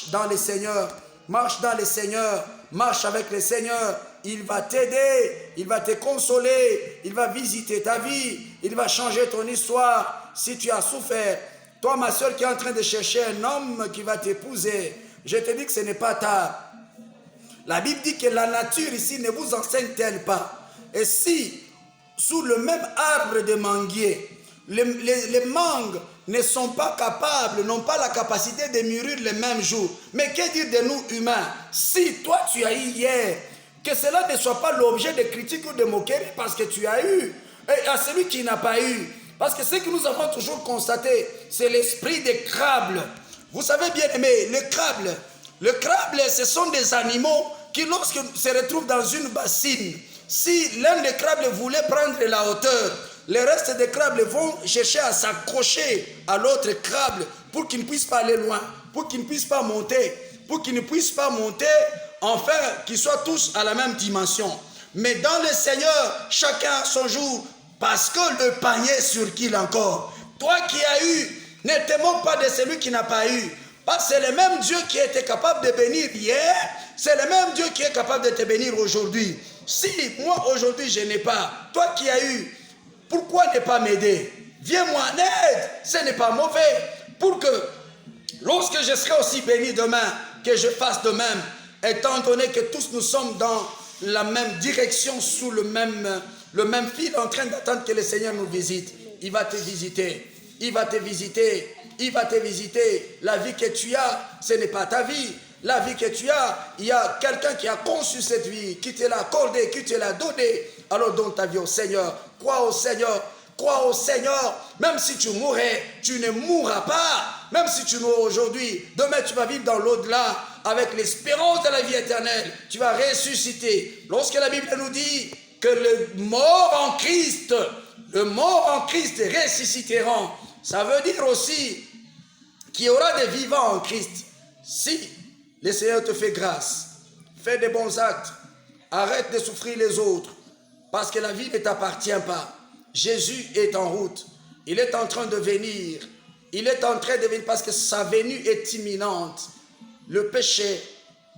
marche dans le Seigneur. Marche dans le Seigneur. Marche avec le Seigneur. Il va t'aider. Il va te consoler. Il va visiter ta vie. Il va changer ton histoire. Si tu as souffert, toi ma soeur qui est en train de chercher un homme qui va t'épouser, je te dis que ce n'est pas tard. La Bible dit que la nature ici ne vous enseigne-t-elle pas? Et si, sous le même arbre de manguier, les mangues ne sont pas capables, n'ont pas la capacité de mûrir le même jour. Mais que dire de nous humains? Si toi tu as eu hier, que cela ne soit pas l'objet de critiques ou de moqueries parce que tu as eu, et à celui qui n'a pas eu. Parce que ce que nous avons toujours constaté, c'est l'esprit des crabes. Vous savez bien aimé, le crabe, ce sont des animaux qui lorsqu'ils se retrouvent dans une bassine, si l'un des crabes voulait prendre la hauteur, les restes des crabes vont chercher à s'accrocher à l'autre crabe pour qu'il ne puisse pas aller loin, pour qu'il ne puisse pas monter, enfin qu'ils soient tous à la même dimension. Mais dans le Seigneur, chacun a son jour, parce que le panier circule encore. Toi qui as eu, ne te moque pas de celui qui n'a pas eu. Parce que c'est le même Dieu qui était capable de bénir hier, c'est le même Dieu qui est capable de te bénir aujourd'hui. Si moi aujourd'hui je n'ai pas, toi qui as eu, pourquoi ne pas m'aider? Viens-moi en aide, ce n'est pas mauvais. Pour que lorsque je serai aussi béni demain, que je fasse de même, étant donné que tous nous sommes dans la même direction, sous le même fil, en train d'attendre que le Seigneur nous visite. Il va te visiter, il va te visiter, il va te visiter. La vie que tu as, ce n'est pas ta vie. La vie que tu as, il y a quelqu'un qui a conçu cette vie, qui te l'a accordée, qui te l'a donnée. Alors donne ta vie au Seigneur. Crois au Seigneur. Crois au Seigneur. Même si tu mourrais, tu ne mourras pas. Même si tu meurs aujourd'hui, demain tu vas vivre dans l'au-delà avec l'espérance de la vie éternelle. Tu vas ressusciter. Lorsque la Bible nous dit que le mort en Christ ressusciteront, ça veut dire aussi qu'il y aura des vivants en Christ. Si le Seigneur te fait grâce, fais des bons actes, arrête de souffrir les autres, parce que la vie ne t'appartient pas. Jésus est en route, il est en train de venir, parce que sa venue est imminente. Le péché,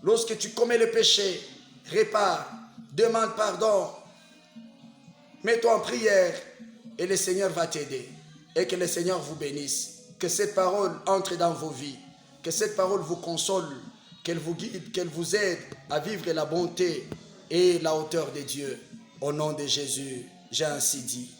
lorsque tu commets le péché, répare, demande pardon, mets-toi en prière et le Seigneur va t'aider. Et que le Seigneur vous bénisse. Que cette parole entre dans vos vies. Que cette parole vous console. Qu'elle vous guide, qu'elle vous aide à vivre la bonté et la hauteur de Dieu. Au nom de Jésus, j'ai ainsi dit.